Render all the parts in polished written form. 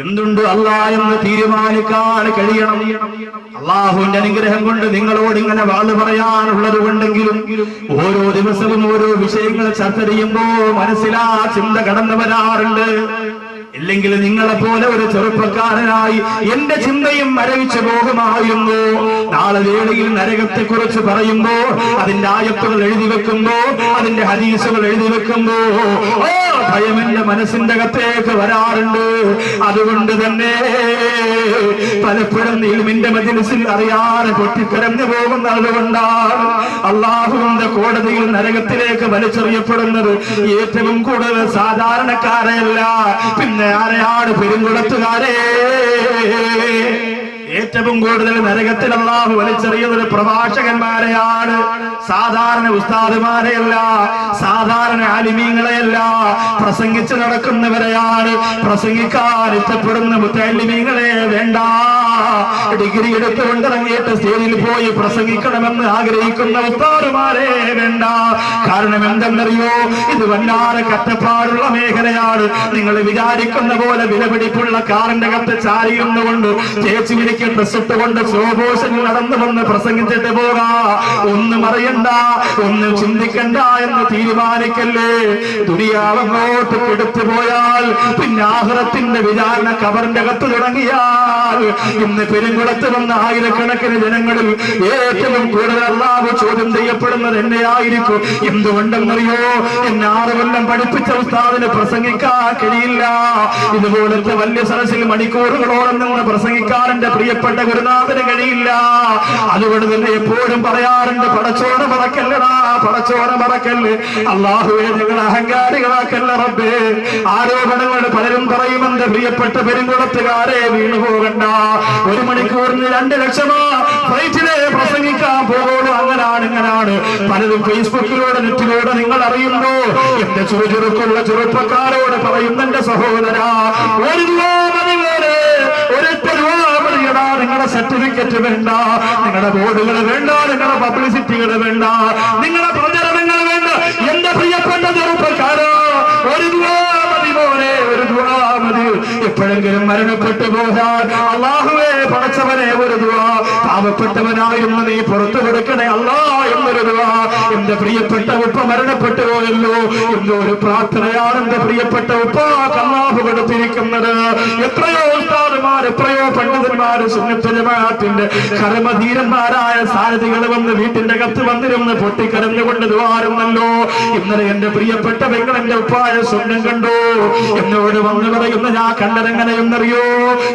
എന്തുണ്ട് അല്ലാഹ് എന്ന് തീരുമാനിക്കാൻ കഴിയണം. അല്ലാഹുവിന്റെ അനുഗ്രഹം കൊണ്ട് നിങ്ങളോട് ഇങ്ങനെ വാള് പറയാനുള്ളത് കൊണ്ടെങ്കിലും ഓരോ ദിവസവും ഓരോ വിഷയങ്ങൾ ചർച്ച ചെയ്യുമ്പോ മനസ്സിലാ ചിന്ത കടന്നു വരാറുണ്ട്. ഇല്ലെങ്കിൽ നിങ്ങളെ പോലെ ഒരു ചെറുപ്പക്കാരനായി എന്റെ ചിന്തയും മരവിച്ചു പോകുമായിരുന്നു. നാളെ വേളയിൽ നരകത്തെ കുറിച്ച് പറയുമ്പോ അതിന്റെ ആയത്തുകൾ എഴുതി വെക്കുമ്പോ അതിന്റെ ഹദീസുകൾ എഴുതി വെക്കുമ്പോ ഭയം എന്റെ മനസ്സിന്റെ അകത്തേക്ക് വരാറുണ്ട്. അതുകൊണ്ട് തന്നെ പലപ്പോഴും ഇൽമിന്റെ മജ്‌ലിസിൽ അറിയാതെ പൊട്ടിക്കരഞ്ഞു പോകുന്നത് കൊണ്ടാണ് അല്ലാഹുവിന്റെ കോടതിയിൽ നരകത്തിലേക്ക് വലിച്ചെറിയപ്പെടുന്നത് ഏറ്റവും കൂടുതൽ സാധാരണക്കാരെയല്ല, പിന്നെ ആരെയാണ്? പെരുങ്കുളത്തുകാരെ. ഏറ്റവും കൂടുതൽ നരകത്തിൽ അല്ലാഹു വലിച്ചെറിയുന്നത് പ്രഭാഷകന്മാരെയാണ്, സാധാരണ ഉസ്താദുമാരെയല്ല, സാധാരണ ആലിമീങ്ങളെയല്ല, പ്രസംഗിച്ച് നടക്കുന്നവരെയാണ്. പ്രസംഗിക്കാൻ ഇഷ്ടപ്പെടുന്ന മുത്തഅല്ലിമീങ്ങളെ വേണ്ട. ഡിഗ്രി എടുത്തുകൊണ്ടിറങ്ങിയിട്ട് സ്റ്റേജിൽ പോയി പ്രസംഗിക്കണമെന്ന് ആഗ്രഹിക്കുന്ന ഉസ്താദുമാരെ വേണ്ട. കാരണം എന്തെന്നറിയോ? ഇത് വല്ലാതെ കഷ്ടപ്പാടുള്ള മേഖലയാണ്. നിങ്ങൾ വിചാരിക്കുന്ന പോലെ വിലപിടിപ്പുള്ള കാറിന്റെ അകത്ത് ചാരിയിരുന്നുകൊണ്ട് ചേച്ചി വിളിക്ക് ഡ്രസ് ഇട്ടുകൊണ്ട് സ്ലോമോഷനിൽ നടന്നു വന്ന് പ്രസംഗിച്ചിട്ട് പോകാ. ഒന്നും അറിയണ്ട, ഒന്നും ചിന്തിക്കണ്ട എന്ന് തീരുമാനിക്കല്ലേ. ദുനിയാവങ്ങോട്ട് കെടുത്തു പോയാൽ പിന്നെ ആഖിറത്തിന്റെ വിചാരണ ഖബറിന്റെ അകത്ത് തുടങ്ങിയാൽ ഇന്ന് പെരുങ്കുളത്ത് വന്ന ആയിരക്കണക്കിന് ജനങ്ങളിൽ ഏറ്റവും കൂടുതൽ അല്ലാഹു ചോദ്യം ചെയ്യപ്പെടുന്നത് എന്നെയായിരിക്കും. എന്തുകൊണ്ടെന്നറിയോ? എന്നെ 6 കൊല്ലം പഠിപ്പിച്ച ഉസ്താദിന് പ്രസംഗിക്കാൻ കഴിയില്ല. ഇതുപോലത്തെ വലിയ സദസ്സിൽ മണിക്കൂറുകളോളം നിന്ന് പ്രസംഗിക്കാൻ എന്റെ പ്രിയപ്പെട്ട ഗുരുനാഥന് കഴിയില്ല. അതുകൊണ്ട് തന്നെ എപ്പോഴും പറയാറുണ്ട്, പടച്ചോന മറക്കല്ലടാ, പടച്ചോന മറക്കല്ല്. അല്ലാഹുവേ, നിങ്ങൾ അഹങ്കാരികളാക്കല്ല റബ്ബേ. ആരോപണങ്ങൾ പലരും പറയുമെന്ന് പ്രിയപ്പെട്ട പെരുങ്കുളത്തുകാരെ വീണു പോകണ്ട. 1 മണിക്കൂറിന് 2 ലക്ഷമാ ഫ്ലൈറ്റിലെ പ്രസംഗിക്കാൻ പോകുള്ളൂ. അങ്ങനാണ് ഇങ്ങനാണ് പലതും ഫേസ്ബുക്കിലൂടെ നെറ്റിലൂടെ നിങ്ങൾ അറിയുന്നു. എന്റെ ചുറുചുറുക്കുള്ള ചെറുപ്പക്കാരോട് പറയുന്നെന്റെ സഹോദരാ, ഒരു നിങ്ങളുടെ സർട്ടിഫിക്കറ്റ് വേണ്ട, നിങ്ങളുടെ ബോർഡുകൾ വേണ്ട, നിങ്ങളുടെ പബ്ലിസിറ്റികൾ വേണ്ട, നിങ്ങളുടെ പ്രചരണങ്ങൾ വേണ്ട. എന്റെ പ്രിയപ്പെട്ട ചെറുപ്പക്കാരോ, ഒരു ദുആ മതി പോലെ, ഒരു ദുആ മതി. എപ്പോഴെങ്കിലും മരണപ്പെട്ടു പോയാൽ അല്ലാഹുവേ പടച്ചവനെ ഒരു ദുആ, പാവപ്പെട്ടവനായിരുന്നു നീ പുറത്തു കൊടുക്കണേ അല്ലാ എന്നൊരു ദുആ. എന്റെ പ്രിയപ്പെട്ട ഉപ്പ മരണപ്പെട്ടു പോയല്ലോ എന്നൊരു പ്രാർത്ഥനയാണ് എന്റെ പ്രിയപ്പെട്ട ഉപ്പാക്ക് അല്ലാഹു കൊടുത്തിരിക്കുന്നത്. എത്രയോ ഉസ്താദുമാർ, എത്രയോ പണ്ഡിതന്മാര്, സുന്നത്ത് ജമാഅത്തിന്റെ കർമ്മധീരന്മാരായ സാരഥികൾ വന്ന് വീട്ടിന്റെ അകത്ത് വന്നിരുന്ന് പൊട്ടിക്കരഞ്ഞുകൊണ്ട് ദ്വാരുന്നല്ലോ. ഇന്നലെ എന്റെ പ്രിയപ്പെട്ട പെങ്ങൾ എന്റെ ഉപ്പായ സ്വപ്നം കണ്ടു. എന്നോട് വന്നു പറയുന്ന ഞാൻ കണ്ടതെങ്ങനെയെന്നറിയോ?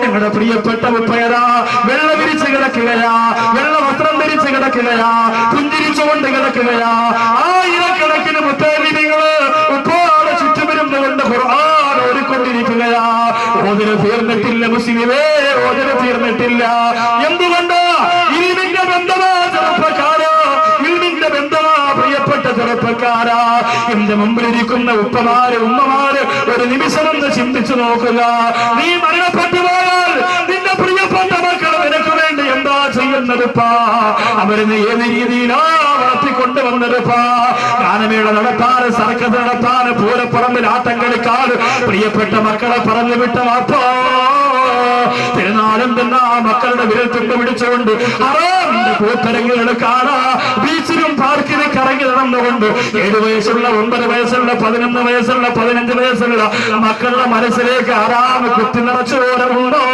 ഞങ്ങളുടെ പ്രിയപ്പെട്ട ഉപ്പയരാ വെള്ള വിരിച്ച് കിടക്കുകയാ, വെള്ള വസ്ത്രം ധരിച്ച് കിടക്കുകയാ, പുഞ്ചിരിച്ചുകൊണ്ട് കിടക്കുകയാ. ആയിരക്കണക്കിന് മുത്തഅല്ലിമീങ്ങള് ഉപ്പാടെ ചുറ്റുമിരുന്നുകൊണ്ട് ഖുർആൻ ഓതിക്കൊണ്ടിരിക്കുകയാ. ഓതിന് തീർന്നിട്ടില്ല മുസ്ലിമേ, ഓതിന് തീർന്നിട്ടില്ല. എന്തുകൊണ്ട്? ഇൽമിന്റെ ബന്ധമാ ചെറുപ്പക്കാരാ, ഇൽമിന്റെ ബന്ധമാ പ്രിയപ്പെട്ട ചെറുപ്പക്കാരാ. എന്റെ മുമ്പിലിരിക്കുന്ന ഉപ്പമാര്, ഉമ്മമാര്, ഒരു നിമിഷമൊന്ന് ചിന്തിച്ചു നോക്കുക. നീ മരണപ്പെട്ടു പോയാൽ നിന്റെ പ്രിയപ്പെട്ട മക്കൾ നിനക്ക് വേണ്ടി എന്താ ചെയ്യുന്നതുപ്പാ? അവരിന്ന് ഏത് രീതിയിലാ വളർത്തിക്കൊണ്ടുവന്നതുപ്പാ? ഗാനമേള നടത്താറ്, സർക്കസ് നടത്താറ്, പൂരപ്പറമ്പിൽ ആട്ടം കളിക്കാറ് പ്രിയപ്പെട്ട മക്കളെ പറഞ്ഞു വിട്ട വാപ്പാ. തിരുനാളും തന്നെ ആ മക്കളുടെ വിരൽ തുണ്ട് പിടിച്ചുകൊണ്ട് അറാമിന്റെ കൂത്തരങ്ങുകൾ കാണാ. ബീച്ചിലും പാർക്കിലും കറങ്ങി നടന്നുകൊണ്ട് 7 വയസ്സുള്ള, 9 വയസ്സുള്ള, 11 വയസ്സുള്ള, 15 വയസ്സുള്ള മക്കളുടെ മനസ്സിലേക്ക് ആറാമ് കുത്തി നിറച്ചോരമുണ്ടോ?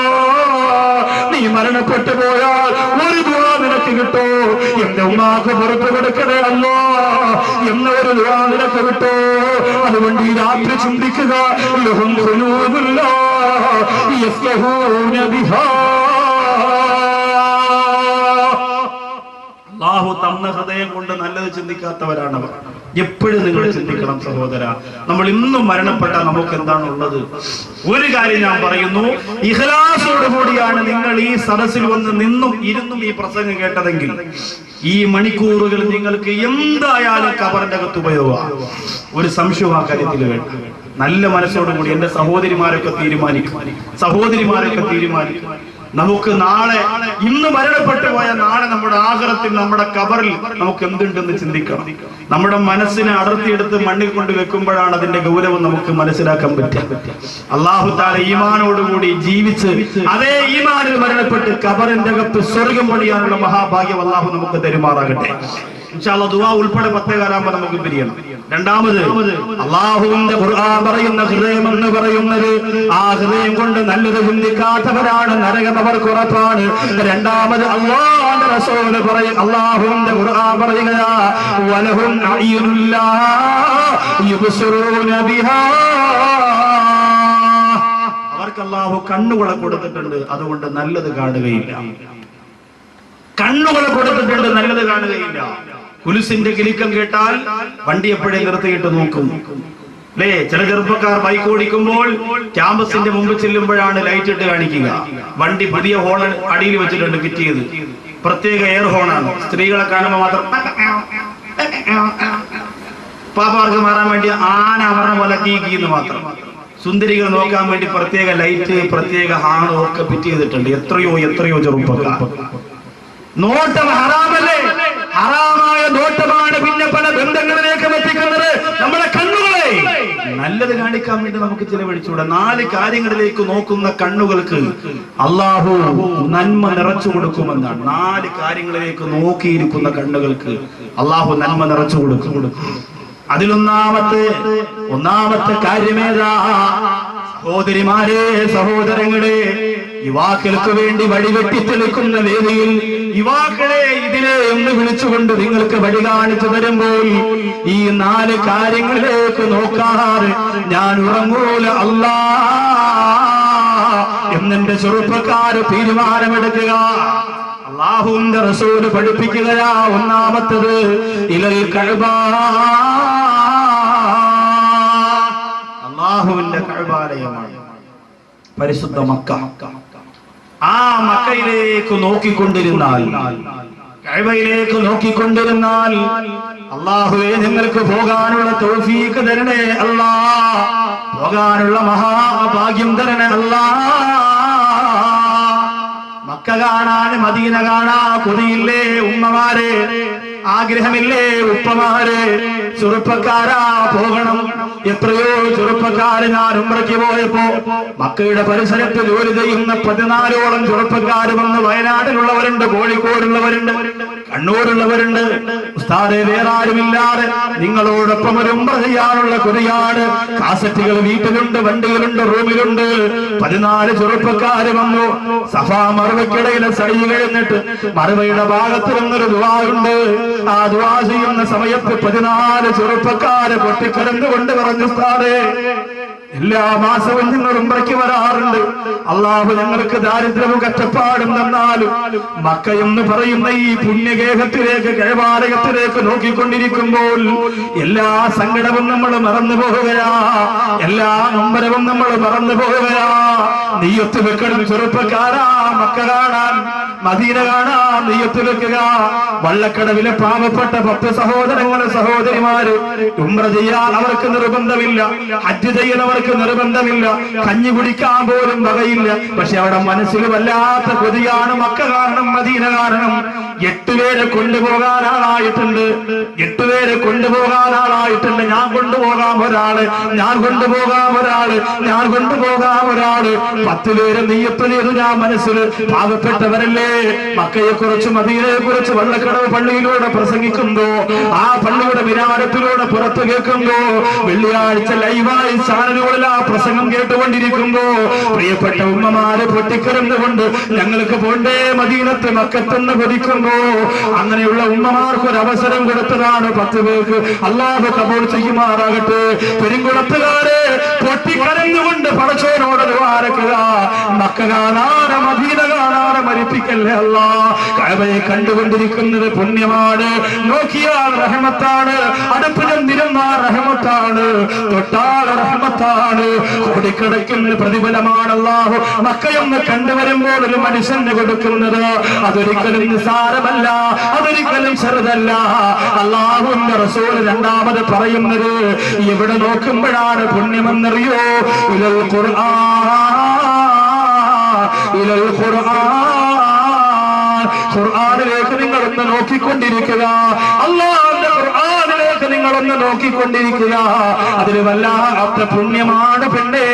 നീ മരണപ്പെട്ടു പോയാൽ ഒരു ദുആ നിനക്ക് കിട്ടോ? എന്റെ ഉമ്മാക്ക് പുറത്തു കൊടുക്കണേ അല്ലോ എന്നൊരു ദുആ നിനക്ക് കിട്ടോ? അതുകൊണ്ട് ഈ രാത്രി ചിന്തിക്കുക. അല്ലാഹു തന്ന ഹൃദയം കൊണ്ട് നല്ലത് ചിന്തിക്കാത്തവരാണ് അവർ. എപ്പോഴും നിങ്ങൾ ചിന്തിക്കണം സഹോദര, നമ്മൾ ഇന്നും മരണപ്പെട്ടാൽ നമുക്ക് എന്താണുള്ളത്? ഒരു കാര്യം ഞാൻ പറയുന്നു, ഇഖ്ലാസോട് കൂടിയാണ് നിങ്ങൾ ഈ സദസ്സിൽ വന്ന് നിന്നും ഇരുന്നും ഈ പ്രസംഗം കേട്ടതെങ്കിൽ ഈ മണിക്കൂറുകൾ നിങ്ങൾക്ക് എന്തായാലും ഖബറിന്റെ അകത്ത് ഉപയോഗമാണ്. ഒരു സംശയവും ആ കാര്യത്തിൽ വേണ്ട. നല്ല മനസ്സോടുകൂടി എന്റെ സഹോദരിമാരൊക്കെ തീരുമാനിക്കും, സഹോദരിമാരൊക്കെ തീരുമാനിക്കും. നമുക്ക് നാളെ, ഇന്ന് മരണപ്പെട്ടു പോയ നാളെ നമ്മുടെ ആഖിറത്തിൽ, നമ്മുടെ ഖബറിൽ നമുക്ക് എന്തുണ്ടെന്ന് ചിന്തിക്കണം. നമ്മുടെ മനസ്സിനെ അടർത്തിയെടുത്ത് മണ്ണിൽ കൊണ്ട് വെക്കുമ്പോഴാണ് അതിന്റെ ഗൗരവം നമുക്ക് മനസ്സിലാക്കാൻ പറ്റുക. അല്ലാഹു തആല ഈമാനോടുകൂടി ജീവിച്ച് അതേ ഈമാനിൽ മരണപ്പെട്ട് ഖബറിന്റെ അകത്ത് സ്വർഗം പണിയാനുള്ള മഹാഭാഗ്യം അല്ലാഹു നമുക്ക് തരുമാറാകട്ടെ. ഇൻഷാ അല്ലാഹ് ദുആ ഉൾപ്പെടെ 10 കാലാകുമ്പോൾ നമുക്ക് പിരിയണം. രണ്ടാമത്, അല്ലാഹുവിന്റെ ഖുർആൻ പറയുന്ന ഹൃദയം എന്ന് പറയുന്നത്, ആ ഹൃദയം കൊണ്ട് നല്ലത് ചിന്തിക്കാത്തവരാണ് നരകം അവർക്ക് ഉറപ്പാണ്. രണ്ടാമത് അല്ലാഹുവിന്റെ റസൂൽ പറയും, അല്ലാഹുവിന്റെ ഖുർആൻ പറയുകയാ, വലഹും അയ്യുല്ലാ യുബ്സിറൂന ബിഹാ, അവർക്ക് അല്ലാഹു കണ്ണുകളെ കൊടുത്തിട്ടുണ്ട്, അതുകൊണ്ട് നല്ലത് കാണുകയില്ല. കണ്ണുകളെ കൊടുത്തിട്ടുണ്ട്, നല്ലത് കാണുകയില്ല. കുലുസിന്റെ കിലുക്കം കേട്ടാൽ വണ്ടി എപ്പോഴേ നിർത്തിയിട്ട് നോക്കും അല്ലേ? ചില ചെറുപ്പക്കാർ ബൈക്ക് ഓടിക്കുമ്പോൾ ക്യാമ്പസിന്റെ മുമ്പ് ചെല്ലുമ്പോഴാണ് ലൈറ്റ് ഇട്ട് കാണിക്കുക. വണ്ടി പുതിയ ഹോൺ അടിയിൽ വെച്ചിട്ടുണ്ട്, ഫിറ്റ് ചെയ്ത്, പ്രത്യേക എയർ ഹോണാണ്. സ്ത്രീകളെ കാണുമ്പോൾ മാത്രം പാപ്പാർക്ക് മാറാൻ വേണ്ടി ആന അമർന്ന പോലെ കീന്ന് മാത്രം. സുന്ദരികൾ നോക്കാൻ വേണ്ടി പ്രത്യേക ലൈറ്റ്, പ്രത്യേക ഹാണും ഒക്കെ ഫിറ്റ് ചെയ്തിട്ടുണ്ട്. എത്രയോ ചെറുപ്പക്കാർ. നോട്ടം ഹറാമല്ലേ? ഹറാമായ നോട്ടമാണ് പിന്നെ പല ബന്ധങ്ങളിലേക്ക് എത്തിക്കുന്നത്. നമ്മുടെ കണ്ണുകളെ നല്ലത് കാണിക്കാൻ വേണ്ടി നമുക്ക് ചിലവഴിച്ചുകൂടെ? 4 കാര്യങ്ങളിലേക്ക് നോക്കുന്ന കണ്ണുകൾക്ക് അല്ലാഹു നന്മ നിറച്ചു കൊടുക്കുമെന്നാണ്. 4 കാര്യങ്ങളിലേക്ക് നോക്കിയിരിക്കുന്ന കണ്ണുകൾക്ക് അല്ലാഹു നന്മ നിറച്ചു കൊടുക്കും. അതിലൊന്നാമത്തെ കാര്യമേതാ? സഹോദരിമാരെ, സഹോദരങ്ങളെ, യുവാക്കൾക്ക് വേണ്ടി വഴിവെട്ടിത്തെളിക്കുന്ന വേദിയിൽ യുവാക്കളെ ഇതിനെ ഒന്ന് വിളിച്ചുകൊണ്ട് നിങ്ങൾക്ക് വഴി കാണിച്ചു തരുമ്പോൾ ഈ 4 കാര്യങ്ങളിലേക്ക് നോക്കാറ് ഞാൻ ഉറങ്ങൂല അല്ലാ എന്നെന്റെ ചെറുപ്പക്കാര് തീരുമാനമെടുക്കുക. അല്ലാഹുവിന്റെ റസൂൽ പഠിപ്പിക്കുകയാ. ഒന്നാമത്തത് ഇലൽ കഅബ, അല്ലാഹുവിന്റെ കഅബാലയമാണ് പരിശുദ്ധ മക്ക. ആ മക്കയിലേക്ക് നോക്കിക്കൊണ്ടിരുന്നാൽ, കഅബയിലേക്ക് നോക്കിക്കൊണ്ടിരുന്നാൽ, അല്ലാഹുവേ ഞങ്ങൾക്ക് പോകാനുള്ള തൗഫീഖ് തരണേ അല്ലാ, പോകാനുള്ള മഹാഭാഗ്യം തരണേ അല്ലാ. മക്ക കാണാൻ, മദീന കാണാ കൊതിയില്ലേ ഉമ്മമാരെ? ആഗ്രഹമില്ലേ ഉപ്പമാരെ? ചെറുപ്പക്കാരാ പോകണം. എത്രയോ ചെറുപ്പക്കാര് ഞാൻ ഉംറയ്ക്ക് പോയപ്പോ മക്കയുടെ പരിസരത്ത് ജോലി ചെയ്യുന്ന 14ഓളം ചെറുപ്പക്കാര് വന്ന് വയനാട്ടിലുള്ളവരുണ്ട്, കോഴിക്കോടുള്ളവരുണ്ട്, കണ്ണൂരുള്ളവരുണ്ട്. ഉസ്താദേ, വേറെ ആരുമില്ലാതെ നിങ്ങളോടൊപ്പം ഒരു ഉംറ ചെയ്യാനുള്ള കൊതിയാണ്. കാസറ്റുകൾ വീട്ടിലുണ്ട്, വണ്ടികളുണ്ട്, റൂമിലുണ്ട്. 14 ചെറുപ്പക്കാര് വന്നു. സഫാ മറുവയ്ക്കിടയിലെ സഴി കഴിഞ്ഞിട്ട് മറുവയുടെ ഭാഗത്ത് നിന്നൊരു ദുആ ഉണ്ട്. ആ ദുആ ചെയ്യുന്ന സമയത്ത് 14 ചെറുപ്പക്കാര് പൊട്ടിക്കരന്നുകൊണ്ട് പറഞ്ഞു, ഉസ്താദേ, എല്ലാ മാസവും ഞങ്ങൾ ഉംറയ്ക്ക് വരാറുണ്ട്. അല്ലാഹു ഞങ്ങൾക്ക് ദാരിദ്ര്യവും കഷ്ടപ്പാടും തന്നാലും മക്ക എന്ന് പറയുന്ന ഈ പുണ്യഗേഹത്തിലേക്ക്, കഅബാലയത്തിലേക്ക് നോക്കിക്കൊണ്ടിരിക്കുമ്പോൾ എല്ലാ സങ്കടവും നമ്മൾ മറന്നു പോകുകയാ, എല്ലാ നൊമ്പരവും നമ്മൾ മറന്നു പോകുകയാ. നീയത്ത് വെക്കണം ചെറുപ്പക്കാരാ, മക്ക കാണാൻ, മദീന കാണാൻ നീയത്ത് വെക്കുക. വള്ളക്കടവിലെ പാവപ്പെട്ട 10 സഹോദരങ്ങളെ, സഹോദരിമാര് ഉംറ ചെയ്യാൻ അവർക്ക് നിർബന്ധമില്ല, ഹജ്ജ് ചെയ്യുന്നവർക്ക് നിർബന്ധമില്ല, കഞ്ഞി കുടിക്കാൻ പോലും വകയില്ല. പക്ഷെ അവിടെ മനസ്സിൽ വല്ലാത്ത കൊതിയാണ്. മക്ക കാരണം, മദീന കാരണം. 8 പേരെ കൊണ്ടുപോകാൻ ആളായിട്ടുണ്ട്, 8 പേരെ കൊണ്ടുപോകാൻ ആളായിട്ടുണ്ട്. ഞാൻ കൊണ്ടുപോകാം ഒരാള്, ഞാൻ കൊണ്ടുപോകാം ഒരാള്, ഞാൻ കൊണ്ടുപോകാം ഒരാള്. 10 പേര് നീയത്ത് ചെയ്തു. ഞാൻ മനസ്സിൽ പാവപ്പെട്ടവരല്ലേ, മക്കയെ കുറിച്ച്, മദീനയെ കുറിച്ച് വള്ളക്കടവ് പള്ളിയിലൂടെ പ്രസംഗിക്കുമ്പോ, ആ പള്ളിയുടെ വിനാരത്തിലൂടെ പുറത്തു കേൾക്കുമ്പോ, വെള്ളിയാഴ്ച ലൈവായി ചാനലുകളിൽ ആ പ്രസംഗം കേട്ടുകൊണ്ടിരിക്കുമ്പോ പ്രിയപ്പെട്ട ഉമ്മമാര് പൊട്ടിക്കരന്നുകൊണ്ട് ഞങ്ങൾക്ക് പോണ്ടേ മദീനത്ത്, മക്കത്തെന്ന് കൊതിക്കുമ്പോ, അങ്ങനെയുള്ള ഉമ്മമാർക്ക് ഒരു അവസരം കൊടുത്തതാണ് 10 പേർക്ക്. അല്ലാഹു കബൂൽ ചെയ്യുമാറാകട്ടെ. പെരുങ്കുളത്തുകാരെ പൊട്ടിക്കരന്നുകൊണ്ട് പടച്ചവനോട് ദുആരക്കുക. മക്ക കാണാതെ, മദീന കാണാതെ മരിപ്പിക്കല്ലേ അല്ലാ. കഅബയെ കണ്ടുകൊണ്ടിരിക്കുന്നത് പുണ്യമാണ്. നോക്കിയാൽ റഹ്മത്താണ്, അടുപ്പ് ചെന്നിരുന്നാൽ റഹ്മത്താണ്, തൊട്ടാൽ റഹ്മത്താണ്. കോടിക്കണക്കിന് പ്രതിഫലമാണ് അല്ലാഹു മക്കയൊന്ന് കണ്ടുവരുമ്പോൾ ഒരു മനുഷ്യന് കൊടുക്കുന്നത്. അതൊരിക്കലും നിസാരമല്ല, അതൊരിക്കലും ചെറുതല്ല. അല്ലാഹുവിന്റെ റസൂൽ രണ്ടാമത് പറയുന്നത് എവിടെ നോക്കുമ്പോഴാണ് പുണ്യമെന്നറിയോ? ഇലൽ ഖുർആൻ ഇലൽ ഖുർആൻ, ഖുർആനിലേക്ക് നിങ്ങളൊന്ന് നോക്കിക്കൊണ്ടിരിക്കുക. അല്ലാഹുവിന്റെ ഖുർആനിലേക്ക് നിങ്ങളൊന്ന് നോക്കിക്കൊണ്ടിരിക്കുക. അതിന് വല്ലാത്ത പുണ്യമാണ് പെണ്ണേ.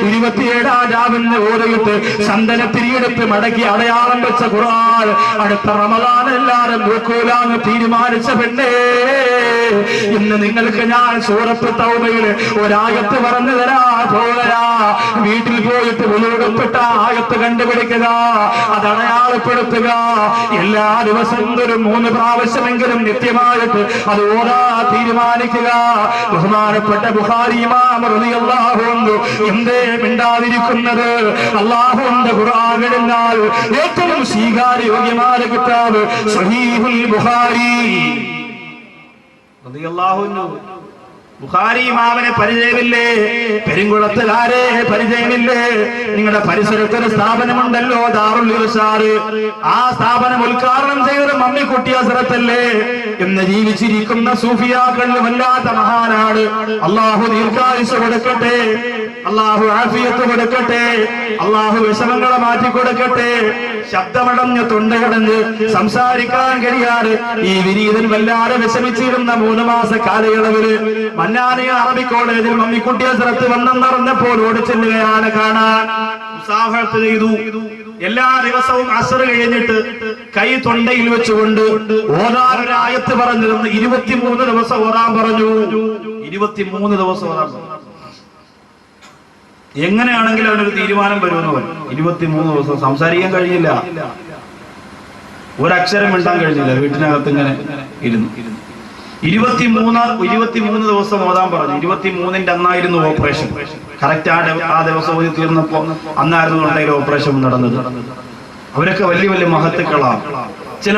27 രാവിലെ ഓരയിട്ട് ചന്ദനത്തിരിയെടുത്ത് മടക്കി അടയാളം വെച്ച ഖുർആൻ അടുത്ത റമദാൻ എല്ലാരും നോക്കൂലാന്ന് തീരുമാനിച്ച പെണ്ണേ. ഇന്ന് നിങ്ങൾക്ക് ഞാൻ സൂറത്ത് തൗബയിൽ ഒരായത്ത് പറഞ്ഞു തരാ പോകരാ. വീട്ടിൽ പോയിട്ട് വിലൂടപ്പെട്ട ആയത്ത് കണ്ടുപിടിക്കുക, അതടയാളപ്പെടുത്തുക. എല്ലാ ദിവസവും ഒരു 3 പ്രാവശ്യമെങ്കിലും നിത്യമായിട്ട് അത് ഓതാ തീരുമാനിക്കുക. ബഹുമാനപ്പെട്ട ബുഖാരി ഇമാം റളിയല്ലാഹു അൻഹു എന്തേ മിണ്ടാതിരിക്കുന്നത്? അല്ലാഹുവിന്റെ ഖുർആൻ എടുത്താൽ ഏറ്റവും സ്വീകാര്യോഗ്യമായ കിതാബ് സഹീഹുൽ ബുഖാരി റളിയല്ലാഹു അൻഹു. ബുഖാരി ഇമാമിനെ പരിചയമില്ലേ? പെരുങ്കുളത്തുകാരെ പരിചയമില്ലേ? നിങ്ങളുടെ പരിസരത്തൊരു സ്ഥാപനമുണ്ടല്ലോ, ദാറുൽ ഇർശാദ്. ആ സ്ഥാപനം ഉദ്ഘാടനം ചെയ്തത് മമ്മിക്കുട്ടി ഹസ്രത്തല്ലേ? എന്ന് ജീവിച്ചിരിക്കുന്ന സൂഫിയാക്കളിൽ വല്ലാത്ത മഹാനാണ്. അള്ളാഹു ദീർഘായുസ് കൊടുക്കട്ടെ, അള്ളാഹു ആഫിയത്ത് കൊടുക്കട്ടെ, അള്ളാഹു വിഷമങ്ങളെ മാറ്റി കൊടുക്കട്ടെ. ശബ്ദമടഞ്ഞ് തൊണ്ടകടഞ്ഞ് സംസാരിക്കാൻ കഴിയാറ് ഈ വിനീതൻ വല്ലാതെ വിഷമിച്ചിരുന്ന 3 മാസ കാലയളവില് മന്നാനി അറബി കോളേജിൽ മമ്മിക്കുട്ടി ഹസ്രത്ത് വന്നെന്നറിഞ്ഞപ്പോൾ ഓടിച്ചെല്ലുകയാണ് കാണാൻ. മുസാഫഹത്ത് ചെയ്തു. എല്ലാ ദിവസവും അസ്ർ കഴിഞ്ഞിട്ട് കൈ തൊണ്ടയിൽ വെച്ചുകൊണ്ട് ഓതാൻ ഒരായത്ത് പറഞ്ഞിരുന്നു. 23 ദിവസം ഓതാൻ പറഞ്ഞു. 23 ദിവസം ഓതാൻ പറഞ്ഞു. എങ്ങനെയാണെങ്കിലും അവനൊരു തീരുമാനം വരുമെന്ന് പറഞ്ഞു. 23 ദിവസം സംസാരിക്കാൻ കഴിഞ്ഞില്ല, ഒരക്ഷരം മിണ്ടാൻ കഴിഞ്ഞില്ല. വീട്ടിനകത്ത് ഇങ്ങനെ ഇരുന്നു. 23 ദിവസം ഓതാൻ പറഞ്ഞു. 23ന്റെ അന്നായിരുന്നു ഓപ്പറേഷൻ. കറക്റ്റ് ആ ദിവസം ഓതി തീർന്നപ്പോ അന്നായിരുന്നു ഓപ്പറേഷൻ നടന്നത്. അവരൊക്കെ വലിയ വലിയ മഹത്തുക്കളാണ്. ചില